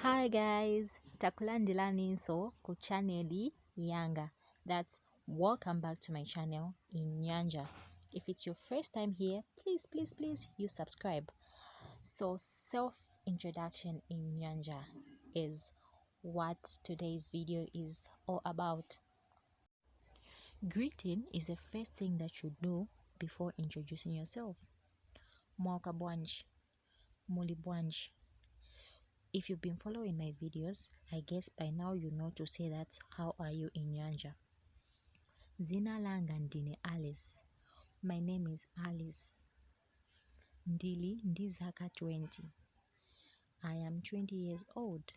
Hi guys, takulandila ninso ku channel Nyanja. That's welcome back to my channel in Nyanja. If it's your first time here, please you subscribe. So self introduction in Nyanja is what today's video is all about. Greeting is the first thing that you do before introducing yourself. Mwaka bwanji, muli bwanji. If you've been following my videos, I guess by now you know to say that how are you in Nyanja. Zina langa ndine Alice. My name is Alice. Ndili ndizaka 20. I am 20 years old.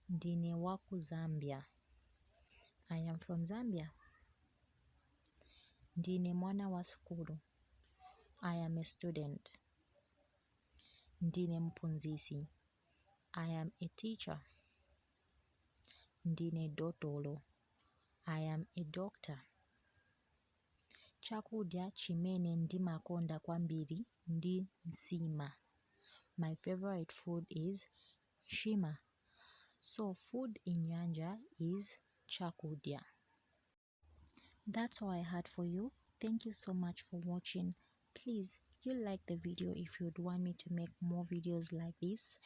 Ndine waku Zambia. I am from Zambia. Ndine mwana wa skulu. I am a student. Ndine mpunzisi. I am a teacher. Ndine dotolo. I am a doctor. Chakudya chimene ndimakonda kwambiri ndi nsima. My favorite food is shima. So food in Nyanja is chakudya. That's all I had for you. Thank you so much for watching. Please, you like the video if you'd want me to make more videos like this,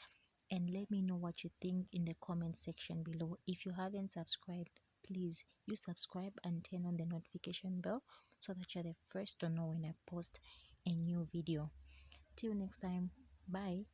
and let me know what you think in the comment section below. If you haven't subscribed, please you subscribe and turn on the notification bell so that you're the first to know when I post a new video. Till next time, bye.